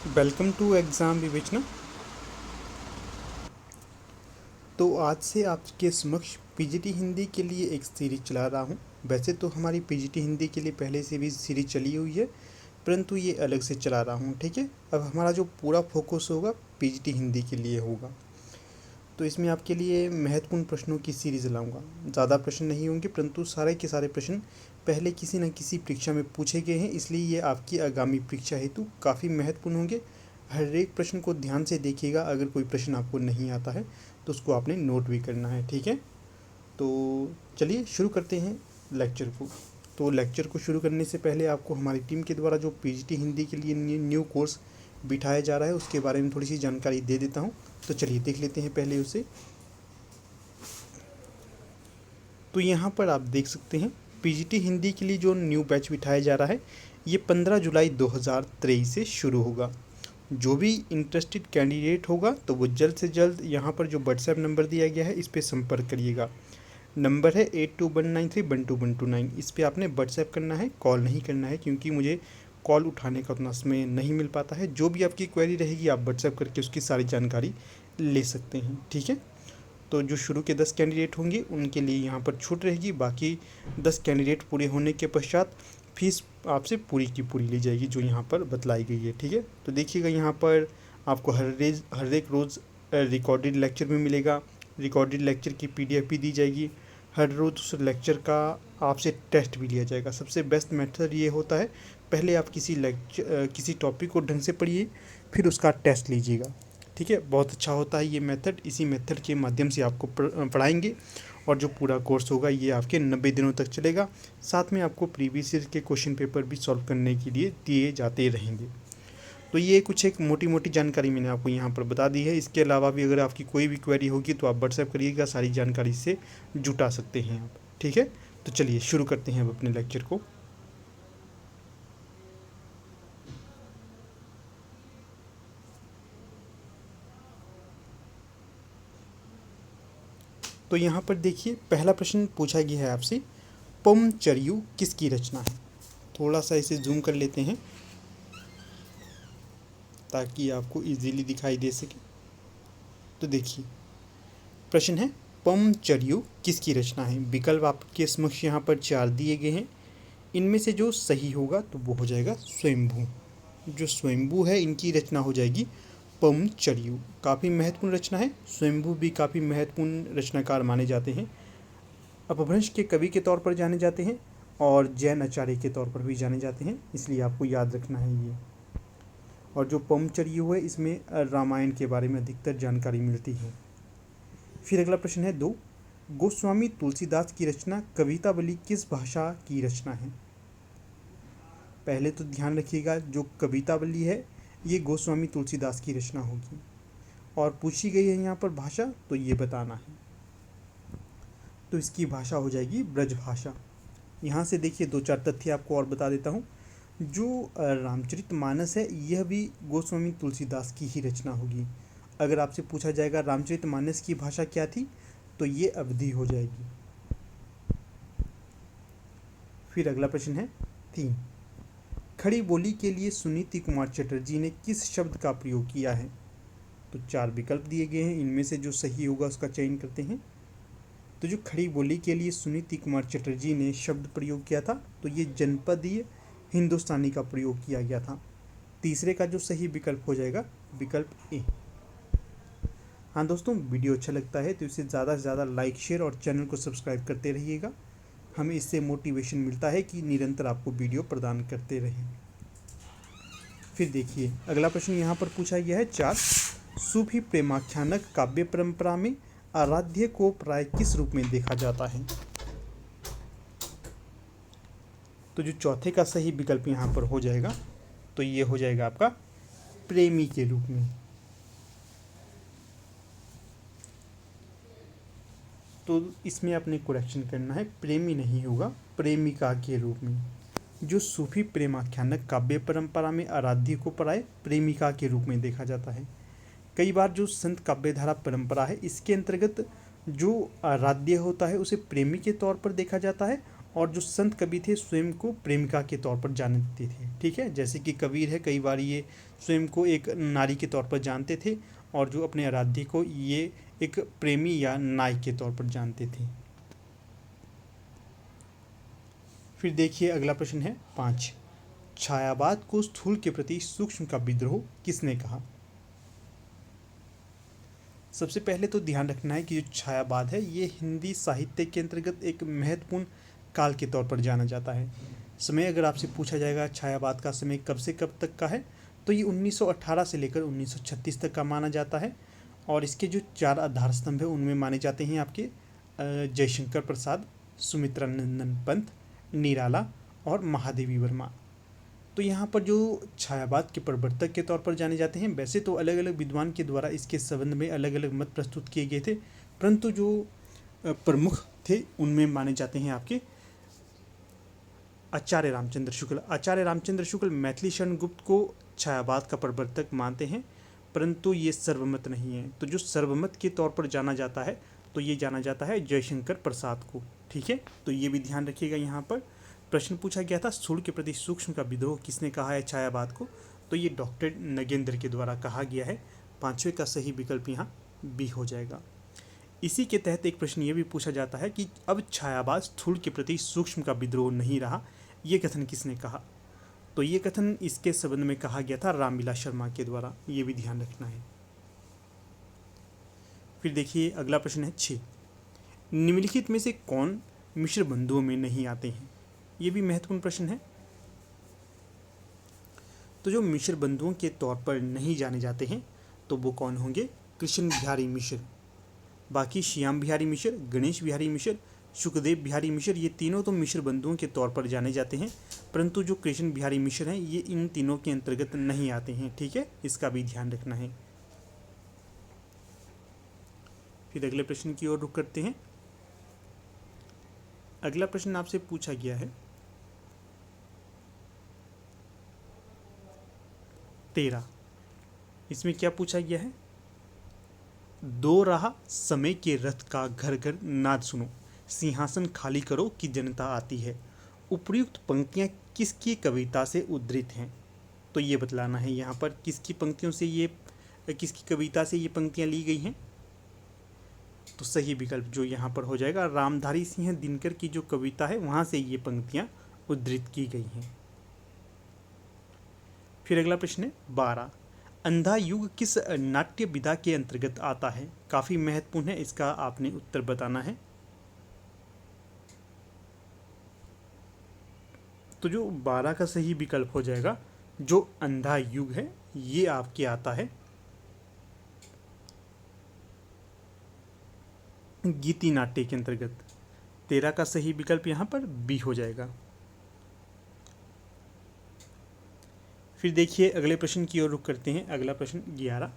Welcome to exam विवेचना। तो आज से आपके समक्ष पीजीटी हिंदी के लिए एक सीरीज चला रहा हूँ। वैसे तो हमारी पीजीटी हिंदी के लिए पहले से भी सीरीज चली हुई है, परंतु ये अलग से चला रहा हूँ। ठीक है, अब हमारा जो पूरा फोकस होगा पीजीटी हिंदी के लिए होगा। तो इसमें आपके लिए महत्वपूर्ण प्रश्नों की सीरीज़ लाऊंगा। ज़्यादा प्रश्न नहीं होंगे, परंतु सारे के सारे प्रश्न पहले किसी न किसी परीक्षा में पूछे गए हैं, इसलिए ये आपकी आगामी परीक्षा हेतु काफ़ी महत्वपूर्ण होंगे। हर एक प्रश्न को ध्यान से देखिएगा। अगर कोई प्रश्न आपको नहीं आता है तो उसको आपने नोट भी करना है। ठीक है, तो चलिए शुरू करते हैं लेक्चर को। तो लेक्चर को शुरू करने से पहले आपको हमारी टीम के द्वारा जो पीजीटी हिंदी के लिए न्यू कोर्स बिठाया जा रहा है उसके बारे में थोड़ी सी जानकारी दे देता हूँ। तो चलिए देख लेते हैं पहले उसे। तो यहाँ पर आप देख सकते हैं पीजीटी हिंदी के लिए जो न्यू बैच बिठाया जा रहा है ये 15 जुलाई 2023 से शुरू होगा। जो भी इंटरेस्टेड कैंडिडेट होगा तो वो जल्द से जल्द यहाँ पर जो व्हाट्सएप नंबर दिया गया है इस पर संपर्क करिएगा। नंबर है 8219312129। इस पर आपने व्हाट्सएप करना है, कॉल नहीं करना है, क्योंकि मुझे कॉल उठाने का उतना समय नहीं मिल पाता है। जो भी आपकी क्वेरी रहेगी आप व्हाट्सएप करके उसकी सारी जानकारी ले सकते हैं। ठीक है, तो जो शुरू के 10 कैंडिडेट होंगे उनके लिए यहाँ पर छूट रहेगी। बाकी 10 कैंडिडेट पूरे होने के पश्चात फीस आपसे पूरी की पूरी ली जाएगी जो यहाँ पर बतलाई गई है। ठीक है, तो देखिएगा यहाँ पर आपको हर एक रोज़ रिकॉर्डेड लेक्चर भी मिलेगा। रिकॉर्डेड लेक्चर की पीडीएफ भी दी जाएगी। हर रोज़ उस लेक्चर का आपसे टेस्ट भी लिया जाएगा। सबसे बेस्ट मेथड ये होता है, पहले आप किसी टॉपिक को ढंग से पढ़िए, फिर उसका टेस्ट लीजिएगा। ठीक है, बहुत अच्छा होता है ये मेथड। इसी मेथड के माध्यम से आपको पढ़ाएंगे और जो पूरा कोर्स होगा ये आपके 90 दिनों तक चलेगा। साथ में आपको प्रीवियस ईयर के क्वेश्चन पेपर भी सॉल्व करने के लिए दिए जाते रहेंगे। तो ये कुछ एक मोटी मोटी जानकारी मैंने आपको यहाँ पर बता दी है। इसके अलावा भी अगर आपकी कोई भी क्वेरी होगी तो आप व्हाट्सएप करिएगा, सारी जानकारी से जुटा सकते हैं आप। ठीक है, तो चलिए शुरू करते हैं अब अपने लेक्चर को। तो यहाँ पर देखिए पहला प्रश्न पूछा गया है आपसे, पमचर्यु किसकी रचना है। थोड़ा सा इसे जूम कर लेते हैं ताकि आपको इजीली दिखाई दे सके। तो देखिए प्रश्न है, पमचर्यु किसकी रचना है। विकल्प आपके समक्ष यहाँ पर 4 दिए गए हैं। इनमें से जो सही होगा तो वो हो जाएगा स्वयंभू। जो स्वयंभू है इनकी रचना हो जाएगी पमचर्यु। काफ़ी महत्वपूर्ण रचना है। स्वयंभू भी काफ़ी महत्वपूर्ण रचनाकार माने जाते हैं। अपभ्रंश के कवि के तौर पर जाने जाते हैं और जैन आचार्य के तौर पर भी जाने जाते हैं, इसलिए आपको याद रखना है ये। और जो पमचर्यु है इसमें रामायण के बारे में अधिकतर जानकारी मिलती है। फिर अगला प्रश्न है 2, गोस्वामी तुलसीदास की रचना कवितावली किस भाषा की रचना है। पहले तो ध्यान रखिएगा जो कवितावली है ये गोस्वामी तुलसीदास की रचना होगी और पूछी गई है यहाँ पर भाषा, तो ये बताना है। तो इसकी भाषा हो जाएगी ब्रज भाषा। यहाँ से देखिए 2-4 तथ्य आपको और बता देता हूँ। जो रामचरितमानस है यह भी गोस्वामी तुलसीदास की ही रचना होगी। अगर आपसे पूछा जाएगा रामचरितमानस की भाषा क्या थी तो ये अवधी हो जाएगी। फिर अगला प्रश्न है 3, खड़ी बोली के लिए सुनीति कुमार चटर्जी ने किस शब्द का प्रयोग किया है। तो 4 विकल्प दिए गए हैं, इनमें से जो सही होगा उसका चयन करते हैं। तो जो खड़ी बोली के लिए सुनीति कुमार चटर्जी ने शब्द प्रयोग किया था तो ये जनपदीय हिंदुस्तानी का प्रयोग किया गया था। तीसरे का जो सही विकल्प हो जाएगा विकल्प ए। हाँ दोस्तों, वीडियो अच्छा लगता है तो इसे ज़्यादा से ज़्यादा लाइक शेयर और चैनल को सब्सक्राइब करते रहिएगा। हमें इससे मोटिवेशन मिलता है कि निरंतर आपको वीडियो प्रदान करते रहें। फिर देखिए अगला प्रश्न यहाँ पर पूछा गया है 4, सूफी प्रेमाख्यानक काव्य परंपरा में आराध्य को प्राय किस रूप में देखा जाता है। तो जो चौथे का सही विकल्प यहाँ पर हो जाएगा तो ये हो जाएगा आपका प्रेमी के रूप में। तो इसमें आपने करेक्शन करना है, प्रेमी नहीं होगा, प्रेमिका के रूप में। जो सूफी प्रेमाख्यानक काव्य परंपरा में आराध्य को प्राय प्रेमिका के रूप में देखा जाता है। कई बार जो संत काव्यधारा परंपरा है इसके अंतर्गत जो आराध्य होता है उसे प्रेमी के तौर पर देखा जाता है और जो संत कवि थे स्वयं को प्रेमिका के तौर पर जानते थे। ठीक है, जैसे कि कबीर है, कई बार ये स्वयं को एक नारी के तौर पर जानते थे और जो अपने आराध्य को ये एक प्रेमी या नायक के तौर पर जानते थे। फिर देखिए अगला प्रश्न है 5, छायावाद को स्थूल के प्रति सूक्ष्म का विद्रोह किसने कहा। सबसे पहले तो ध्यान रखना है कि जो छायावाद है ये हिंदी साहित्य के अंतर्गत एक महत्वपूर्ण काल के तौर पर जाना जाता है। समय अगर आपसे पूछा जाएगा छायावाद का समय कब से कब तक का है, तो ये 1918 से लेकर 1936 तक का माना जाता है। और इसके जो 4 आधार स्तंभ है उनमें माने जाते हैं आपके जयशंकर प्रसाद, सुमित्रा नंदन पंत, निराला और महादेवी वर्मा। तो यहाँ पर जो छायावाद के प्रवर्तक के तौर पर जाने जाते हैं, वैसे तो अलग अलग विद्वान के द्वारा इसके संबंध में अलग अलग मत प्रस्तुत किए गए थे, परंतु जो प्रमुख थे उनमें माने जाते हैं आपके आचार्य रामचंद्र शुक्ल। आचार्य रामचंद्र शुक्ल मैथिली शरण गुप्त को छायावाद का प्रवर्तक मानते हैं, परंतु ये सर्वमत नहीं है। तो जो सर्वमत के तौर पर जाना जाता है तो ये जाना जाता है जयशंकर प्रसाद को। ठीक है, तो ये भी ध्यान रखिएगा। यहाँ पर प्रश्न पूछा गया था स्थूल के प्रति सूक्ष्म का विद्रोह किसने कहा है छायावाद को, तो ये डॉक्टर नगेंद्र के द्वारा कहा गया है। 5वें का सही विकल्प यहाँ बी हो जाएगा। इसी के तहत एक प्रश्न ये भी पूछा जाता है कि अब छायावाद स्थूल के प्रति सूक्ष्म का विद्रोह नहीं रहा, ये कथन किसने कहा। तो ये कथन इसके संबंध में कहा गया था रामविलास शर्मा के द्वारा, ये भी ध्यान रखना है। फिर देखिए अगला प्रश्न है 6, निम्नलिखित में से कौन मिश्र बंधुओं में नहीं आते हैं। ये भी महत्वपूर्ण प्रश्न है। तो जो मिश्र बंधुओं के तौर पर नहीं जाने जाते हैं तो वो कौन होंगे, कृष्ण बिहारी मिश्र, बाकी श्याम बिहारी मिश्र, गणेश बिहारी मिश्र, सुखदेव बिहारी मिश्र, ये तीनों तो मिश्र बंधुओं के तौर पर जाने जाते हैं, परंतु जो कृष्ण बिहारी मिश्र हैं ये इन तीनों के अंतर्गत नहीं आते हैं। ठीक है, इसका भी ध्यान रखना है। फिर अगले प्रश्न की ओर रुख करते हैं। अगला प्रश्न आपसे पूछा गया है 13। इसमें क्या पूछा गया है, दो राह समय के रथ का घर घर नाद सुनो, सिंहासन खाली करो कि जनता आती है। उपयुक्त पंक्तियां किसकी कविता से उद्धृत हैं। तो ये बतलाना है यहाँ पर किसकी पंक्तियों से ये, किसकी कविता से ये पंक्तियां ली गई हैं। तो सही विकल्प जो यहाँ पर हो जाएगा रामधारी सिंह दिनकर की जो कविता है वहाँ से ये पंक्तियां उद्धृत की गई हैं। फिर अगला प्रश्न है 12, अंधा युग किस नाट्य विधा के अंतर्गत आता है। काफी महत्वपूर्ण है, इसका आपने उत्तर बताना है। तो जो 12 का सही विकल्प हो जाएगा जो अंधा युग है ये आपके आता है गीति नाट्य के अंतर्गत। 13 का सही विकल्प यहाँ पर बी हो जाएगा। फिर देखिए अगले प्रश्न की ओर रुख करते हैं। अगला प्रश्न 11,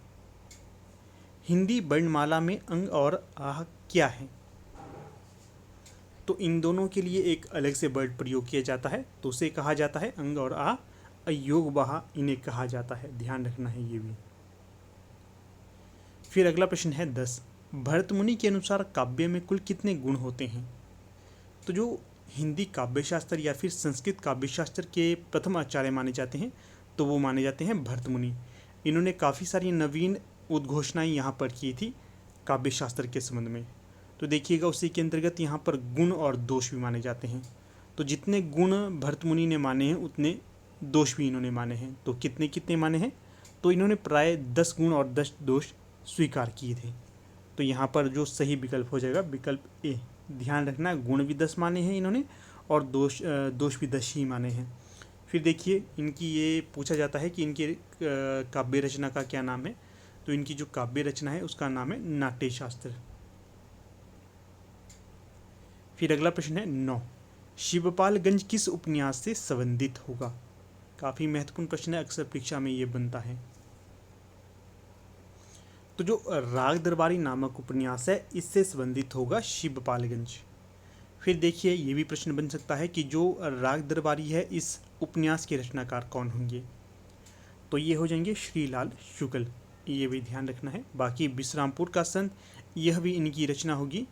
हिंदी वर्णमाला में अंग और आह क्या है। तो इन दोनों के लिए एक अलग से वर्ड प्रयोग किया जाता है, तो उसे कहा जाता है अंग और आह, अयोग बहा इन्हें कहा जाता है, ध्यान रखना है ये भी। फिर अगला प्रश्न है 10, भरतमुनि के अनुसार काव्य में कुल कितने गुण होते हैं। तो जो हिंदी काव्यशास्त्र या फिर संस्कृत काव्यशास्त्र के प्रथम आचार्य माने जाते हैं तो वो माने जाते हैं भरतमुनि। इन्होंने काफ़ी सारी नवीन उद्घोषणाएं यहाँ पर की थी काव्यशास्त्र के संबंध में। तो देखिएगा उसी के अंतर्गत यहाँ पर गुण और दोष भी माने जाते हैं। तो जितने गुण भरतमुनि ने माने हैं उतने दोष भी इन्होंने माने हैं। तो कितने कितने माने हैं, तो इन्होंने प्राय 10 गुण और 10 दोष स्वीकार किए थे। तो यहाँ पर जो सही विकल्प हो जाएगा विकल्प ए। ध्यान रखना गुण भी 10 माने हैं इन्होंने और दोष भी 10 ही माने हैं। फिर देखिए इनकी ये पूछा जाता है कि इनकी काव्य रचना का क्या नाम है। तो इनकी जो काव्य रचना है उसका नाम है नाट्य शास्त्र। फिर अगला प्रश्न है 9, शिवपालगंज किस उपन्यास से संबंधित होगा। काफ़ी महत्वपूर्ण प्रश्न है, अक्सर परीक्षा में ये बनता है। तो जो राग दरबारी नामक उपन्यास है इससे संबंधित होगा शिवपालगंज। फिर देखिए ये भी प्रश्न बन सकता है कि जो राग दरबारी है इस उपन्यास के रचनाकार कौन होंगे। तो ये हो जाएंगे श्रीलाल शुक्ल, ये भी ध्यान रखना है। बाकी विश्रामपुर का संत यह भी इनकी रचना होगी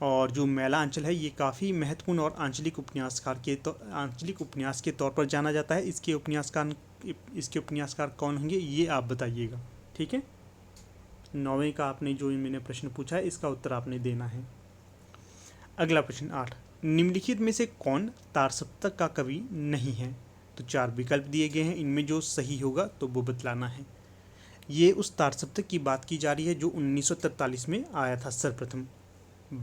और जो मैला अंचल है ये काफ़ी महत्वपूर्ण और आंचलिक उपन्यास के तौर पर जाना जाता है। इसके उपन्यासकार कौन होंगे ये आप बताइएगा, ठीक है। 9वें का आपने जो मैंने प्रश्न पूछा है इसका उत्तर आपने देना है। अगला प्रश्न 8, निम्नलिखित में से कौन तारसप्तक का कवि नहीं है? तो 4 विकल्प दिए गए हैं, इनमें जो सही होगा तो वो बतलाना है। ये उस तारसप्तक की बात की जा रही है जो 1943 में आया था सर्वप्रथम।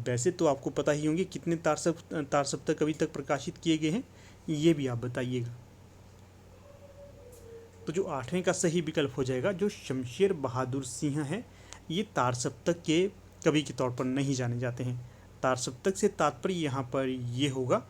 वैसे तो आपको पता ही होंगे कितने तारसप्तक अभी तक प्रकाशित किए गए हैं, ये भी आप बताइएगा। तो जो 8वें का सही विकल्प हो जाएगा, जो शमशेर बहादुर सिंह है, ये तारसप्तक के कवि के तौर पर नहीं जाने जाते हैं। तारसप्तक से तात्पर्य यहाँ पर ये होगा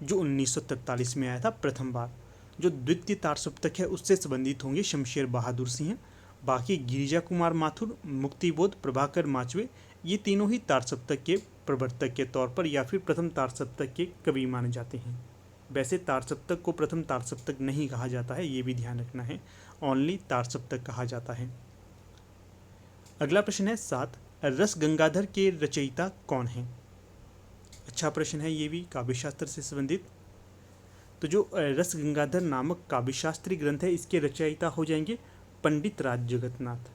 जो 1943 में आया था प्रथम बार। जो द्वितीय तारसप्तक है उससे संबंधित होंगे शमशेर बहादुर सिंह। बाकी गिरिजा कुमार माथुर, मुक्तिबोध, प्रभाकर माचवे, ये तीनों ही तारसप्तक के प्रवर्तक के तौर पर या फिर प्रथम तारसप्तक के कवि माने जाते हैं। वैसे तारसप्तक को प्रथम तारसप्तक नहीं कहा जाता है, ये भी ध्यान रखना है, ओनली तारसप्तक कहा जाता है। अगला प्रश्न है 7, रस गंगाधर के रचयिता कौन है? अच्छा प्रश्न है ये भी, काव्यशास्त्र से संबंधित। तो जो रस गंगाधर नामक काव्यशास्त्री ग्रंथ है इसके रचयिता हो जाएंगे पंडित राज जगन्नाथ।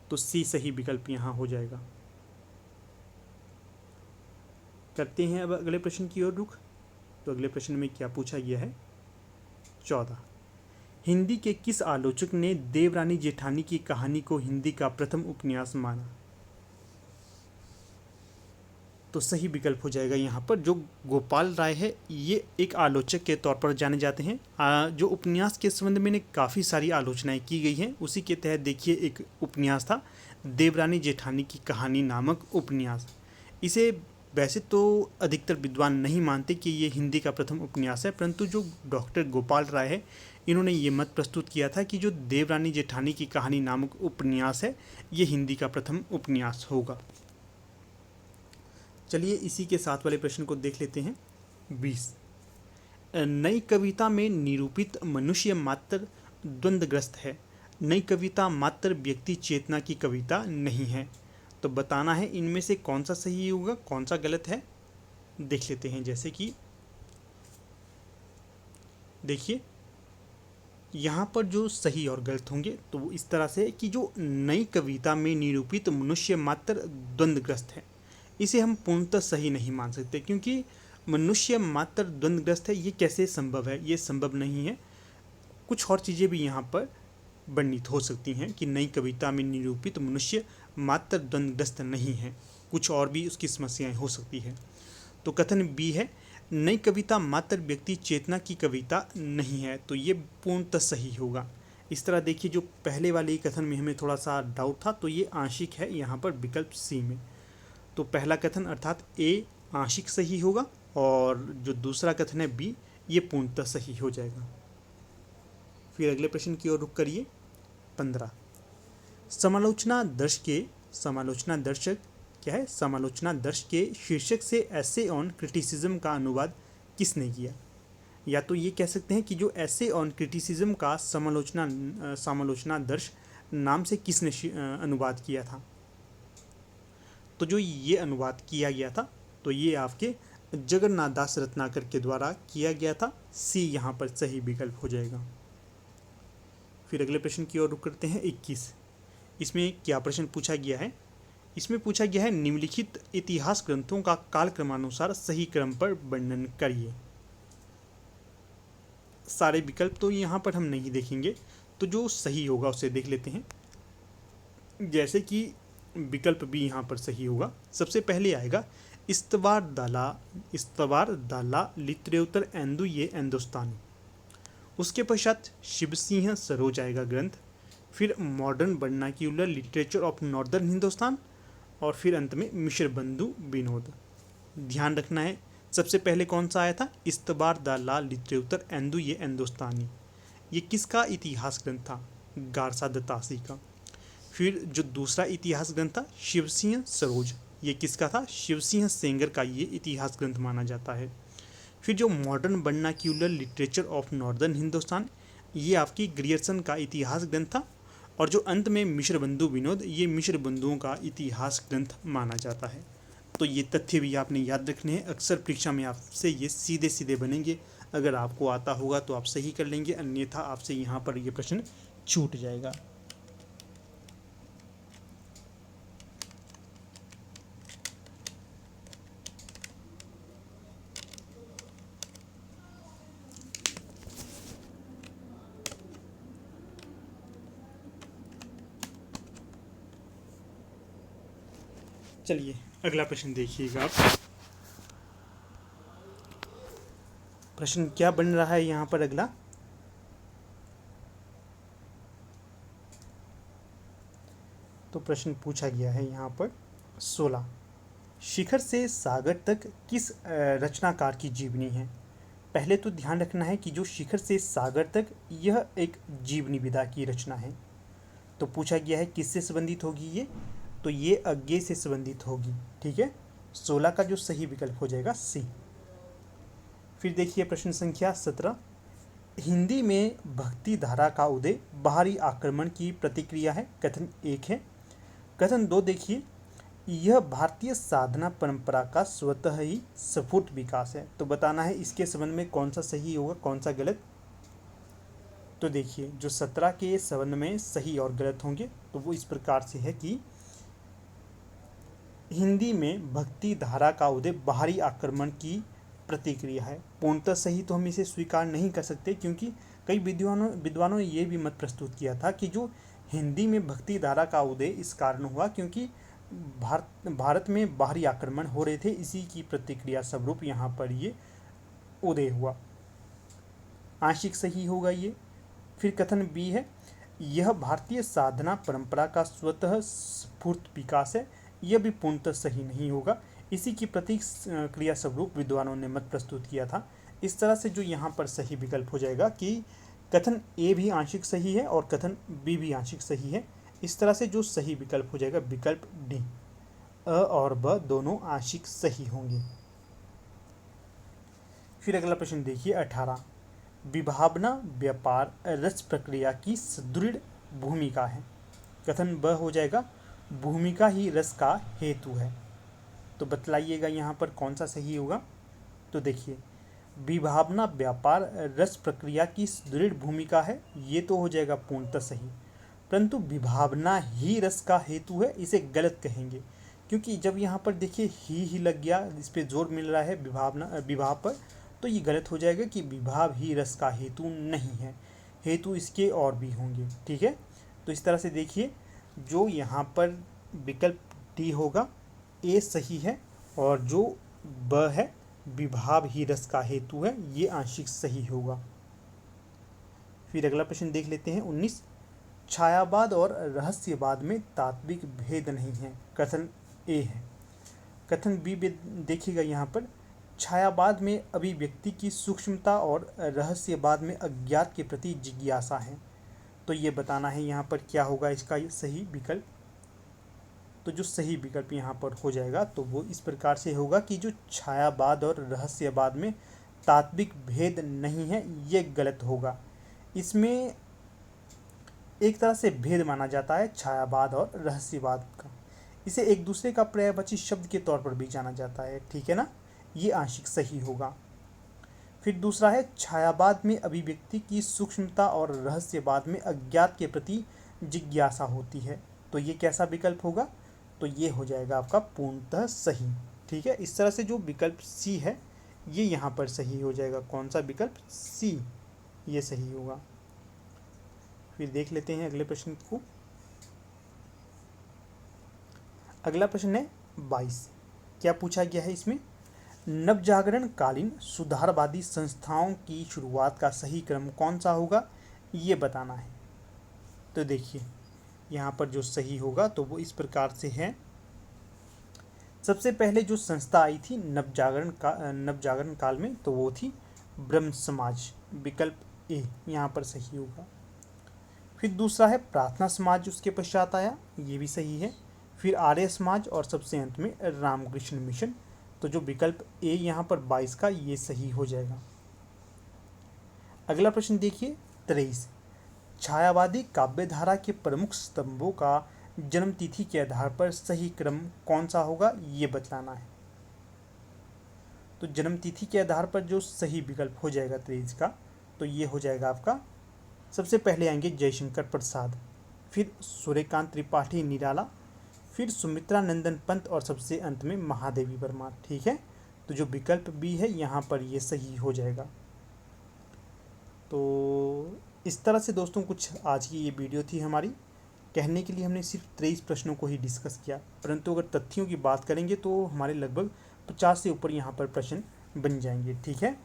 तो सी सही विकल्प यहाँ हो जाएगा। करते हैं अब अगले प्रश्न की ओर रुख। तो अगले प्रश्न में क्या पूछा गया है? 14, हिंदी के किस आलोचक ने देवरानी जेठानी की कहानी को हिंदी का प्रथम उपन्यास माना? तो सही विकल्प हो जाएगा यहाँ पर जो गोपाल राय है, ये एक आलोचक के तौर पर जाने जाते हैं। जो उपन्यास के संबंध में काफ़ी सारी आलोचनाएं की गई हैं, उसी के तहत देखिए एक उपन्यास था देवरानी जेठानी की कहानी नामक उपन्यास। इसे वैसे तो अधिकतर विद्वान नहीं मानते कि ये हिंदी का प्रथम उपन्यास है, परंतु जो डॉक्टर गोपाल राय है इन्होंने ये मत प्रस्तुत किया था कि जो देवरानी जेठानी की कहानी नामक उपन्यास है ये हिंदी का प्रथम उपन्यास होगा। चलिए इसी के साथ वाले प्रश्न को देख लेते हैं। 20, नई कविता में निरूपित मनुष्य मात्र द्वंद्वग्रस्त है। नई कविता मात्र व्यक्ति चेतना की कविता नहीं है। तो बताना है इनमें से कौन सा सही होगा, कौन सा गलत है, देख लेते हैं। जैसे कि देखिए यहाँ पर जो सही और गलत होंगे तो वो इस तरह से है कि जो नई कविता में निरूपित मनुष्य मात्र द्वंद्वग्रस्त है, इसे हम पूर्णतः सही नहीं मान सकते, क्योंकि मनुष्य मात्र द्वंद्वग्रस्त है ये कैसे संभव है? ये संभव नहीं है। कुछ और चीज़ें भी यहाँ पर वर्णित हो सकती हैं कि नई कविता में निरूपित मनुष्य मात्र द्वंद्वग्रस्त नहीं है, कुछ और भी उसकी समस्याएं हो सकती है। तो कथन बी है, नई कविता मात्र व्यक्ति चेतना की कविता नहीं है, तो ये पूर्णतः सही होगा। इस तरह देखिए जो पहले वाले कथन में हमें थोड़ा सा डाउट था तो ये आंशिक है यहाँ पर विकल्प सी में। तो पहला कथन अर्थात ए आंशिक सही होगा और जो दूसरा कथन है बी ये पूर्णतः सही हो जाएगा। फिर अगले प्रश्न की ओर रुख करिए। 15, समालोचना दर्शक क्या है? समालोचना दर्श के शीर्षक से एसे ऑन क्रिटिसिज्म का अनुवाद किसने किया? या तो ये कह सकते हैं कि जो एसे ऑन क्रिटिसिज्म का समालोचना दर्श नाम से किसने अनुवाद किया था? तो जो ये अनुवाद किया गया था तो ये आपके जगन्नाथ दास रत्नाकर के द्वारा किया गया था। सी यहाँ पर सही विकल्प हो जाएगा। फिर अगले प्रश्न की ओर रुख करते हैं। 21, इसमें क्या प्रश्न पूछा गया है? इसमें पूछा गया है निम्नलिखित इतिहास ग्रंथों का कालक्रमानुसार सही क्रम पर वर्णन करिए। सारे विकल्प तो यहाँ पर हम नहीं देखेंगे, तो जो सही होगा उसे देख लेते हैं। जैसे कि विकल्प भी यहाँ पर सही होगा। सबसे पहले आएगा इस्तवार दाला लित्रेउतर एंदु ये हिंदुस्तानी। उसके पश्चात शिव सिंह सरोज आएगा ग्रंथ, फिर modern vernacular literature of northern Hindustan और फिर अंत में मिश्र बंधु विनोद। ध्यान रखना है सबसे पहले कौन सा आया था? इस्तबार दाला लित्रेउतर एंदु ये हिंदुस्तानी। ये किसका इतिहास ग्रंथ था? गारसा दत्तासी का। फिर जो दूसरा इतिहास ग्रंथ था शिव सिंह सरोज, ये किसका था? शिव सिंह सेंगर का ये इतिहास ग्रंथ माना जाता है। फिर जो modern vernacular literature of northern Hindustan, ये आपकी ग्रियर्सन का इतिहास ग्रंथ था। और जो अंत में मिश्र बंधु विनोद, ये मिश्र बंधुओं का इतिहास ग्रंथ माना जाता है। तो ये तथ्य भी आपने याद रखने हैं। अक्सर परीक्षा में आपसे ये सीधे सीधे बनेंगे। अगर आपको आता होगा तो आप सही कर लेंगे, अन्यथा आपसे यहाँ पर ये प्रश्न छूट जाएगा। चलिए अगला प्रश्न देखिएगा आप। प्रश्न क्या बन रहा है यहाँ पर अगला? तो प्रश्न पूछा गया है यहाँ पर 16, शिखर से सागर तक किस रचनाकार की जीवनी है? पहले तो ध्यान रखना है कि जो शिखर से सागर तक, यह एक जीवनी विधा की रचना है। तो पूछा गया है किससे संबंधित होगी ये? तो ये अज्ञेय से संबंधित होगी। ठीक है, 16 का जो सही विकल्प हो जाएगा सी। फिर देखिए प्रश्न संख्या 17, हिंदी में भक्ति धारा का उदय बाहरी आक्रमण की प्रतिक्रिया है। कथन 1 है। कथन 2 देखिए, यह भारतीय साधना परंपरा का स्वतः ही स्फुट विकास है। तो बताना है इसके संबंध में कौन सा सही होगा, कौन सा गलत। तो देखिए जो 17 के संबंध में सही और गलत होंगे तो वो इस प्रकार से है कि हिंदी में भक्ति धारा का उदय बाहरी आक्रमण की प्रतिक्रिया है। पूर्णतः सही तो हम इसे स्वीकार नहीं कर सकते, क्योंकि कई विद्वानों ने ये भी मत प्रस्तुत किया था कि जो हिंदी में भक्ति धारा का उदय इस कारण हुआ क्योंकि भारत में बाहरी आक्रमण हो रहे थे, इसी की प्रतिक्रिया स्वरूप यहाँ पर ये उदय हुआ। आंशिक सही होगा ये। फिर कथन बी है, यह भारतीय साधना परंपरा का स्वतः स्फूर्त विकास है। यह भी पूर्णतः सही नहीं होगा, इसी की प्रतिक्रिया स्वरूप विद्वानों ने मत प्रस्तुत किया था। इस तरह से जो यहाँ पर सही विकल्प हो जाएगा कि कथन ए भी आंशिक सही है और कथन बी भी आंशिक सही है। इस तरह से जो सही विकल्प हो जाएगा विकल्प डी, अ और ब दोनों आंशिक सही होंगे। फिर अगला प्रश्न देखिए 18, विभावना व्यापार रस प्रक्रिया की सुदृढ़ भूमिका है। कथन ब हो जाएगा, भूमिका ही रस का हेतु है। तो बतलाइएगा यहाँ पर कौन सा सही होगा। तो देखिए विभावना व्यापार रस प्रक्रिया की सुदृढ़ भूमिका है, ये तो हो जाएगा पूर्णतः सही। परंतु विभावना ही रस का हेतु है, इसे गलत कहेंगे, क्योंकि जब यहाँ पर देखिए ही लग गया, इस पर जोर मिल रहा है विवाह पर, तो ये गलत हो जाएगा कि विभाव ही रस का हेतु नहीं है, हेतु इसके और भी होंगे। ठीक है, तो इस तरह से देखिए जो यहाँ पर विकल्प डी होगा ए सही है, और जो ब है विभाव ही रस का हेतु है, ये आंशिक सही होगा। फिर अगला प्रश्न देख लेते हैं 19, छायावाद और रहस्यवाद में तात्विक भेद नहीं है। कथन ए है। कथन बी देखिएगा यहाँ पर, छायावाद में अभिव्यक्ति की सूक्ष्मता और रहस्यवाद में अज्ञात के प्रति जिज्ञासा है। तो ये बताना है यहाँ पर क्या होगा इसका सही विकल्प। तो जो सही विकल्प यहाँ पर हो जाएगा तो वो इस प्रकार से होगा कि जो छायावाद और रहस्यवाद में तात्विक भेद नहीं है, ये गलत होगा। इसमें एक तरह से भेद माना जाता है छायावाद और रहस्यवाद का, इसे एक दूसरे का पर्यायवाची शब्द के तौर पर भी जाना जाता है। ठीक है ना, ये आंशिक सही होगा। फिर दूसरा है, छायावाद में अभिव्यक्ति की सूक्ष्मता और रहस्यवाद में अज्ञात के प्रति जिज्ञासा होती है। तो ये कैसा विकल्प होगा, तो ये हो जाएगा आपका पूर्णतः सही। ठीक है, इस तरह से जो विकल्प सी है ये यहाँ पर सही हो जाएगा। कौन सा विकल्प, सी, ये सही होगा। फिर देख लेते हैं अगले प्रश्न को। अगला प्रश्न है 22, क्या पूछा गया है इसमें, नवजागरण कालीन सुधारवादी संस्थाओं की शुरुआत का सही क्रम कौन सा होगा, ये बताना है। तो देखिए यहाँ पर जो सही होगा तो वो इस प्रकार से है, सबसे पहले जो संस्था आई थी नवजागरण काल में, तो वो थी ब्रह्म समाज, विकल्प ए यहाँ पर सही होगा। फिर दूसरा है प्रार्थना समाज, उसके पश्चात आया, ये भी सही है। फिर आर्य समाज और सबसे अंत में रामकृष्ण मिशन। तो जो विकल्प ए यहाँ पर 22 का ये सही हो जाएगा। अगला प्रश्न देखिए 23, छायावादी काव्यधारा के प्रमुख स्तंभों का जन्म तिथि के आधार पर सही क्रम कौन सा होगा, ये बतलाना है। तो जन्मतिथि के आधार पर जो सही विकल्प हो जाएगा 23 का, तो ये हो जाएगा आपका, सबसे पहले आएंगे जयशंकर प्रसाद, फिर सूर्यकांत त्रिपाठी निराला, फिर सुमित्रा नंदन पंत और सबसे अंत में महादेवी वर्मा। ठीक है, तो जो विकल्प बी है यहाँ पर ये सही हो जाएगा। तो इस तरह से दोस्तों कुछ आज की ये वीडियो थी हमारी। कहने के लिए हमने सिर्फ 23 प्रश्नों को ही डिस्कस किया, परंतु अगर तथ्यों की बात करेंगे तो हमारे लगभग 50 से ऊपर यहाँ पर प्रश्न बन जाएंगे। ठीक है,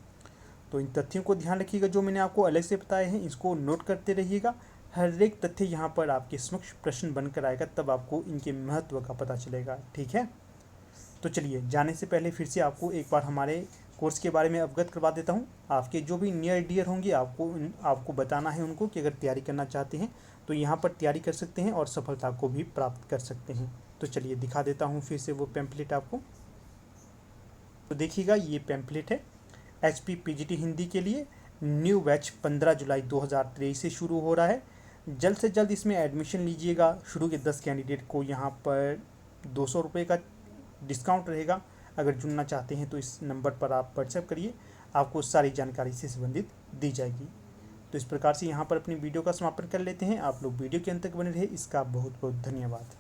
तो इन तथ्यों को ध्यान रखिएगा, जो मैंने आपको अलग से बताए हैं इसको नोट करते रहिएगा। हर एक तथ्य यहाँ पर आपके समक्ष प्रश्न बनकर आएगा, तब आपको इनके महत्व का पता चलेगा। ठीक है, तो चलिए जाने से पहले फिर से आपको एक बार हमारे कोर्स के बारे में अवगत करवा देता हूँ। आपके जो भी नियर डियर होंगे आपको बताना है उनको कि अगर तैयारी करना चाहते हैं तो यहाँ पर तैयारी कर सकते हैं और सफलता को भी प्राप्त कर सकते हैं। तो चलिए दिखा देता हूँ फिर से वो पैम्पलेट आपको। तो देखिएगा ये पैम्पलेट है HP PGT हिंदी के लिए। न्यू बैच 15 जुलाई 2023 से शुरू हो रहा है। जल्द से जल्द इसमें एडमिशन लीजिएगा। शुरू के 10 कैंडिडेट को यहाँ पर 200 रुपये का डिस्काउंट रहेगा। अगर जुड़ना चाहते हैं तो इस नंबर पर आप व्हाट्सएप करिए, आपको सारी जानकारी से संबंधित दी जाएगी। तो इस प्रकार से यहाँ पर अपनी वीडियो का समापन कर लेते हैं। आप लोग वीडियो के अंत तक बने रहे, इसका बहुत बहुत धन्यवाद।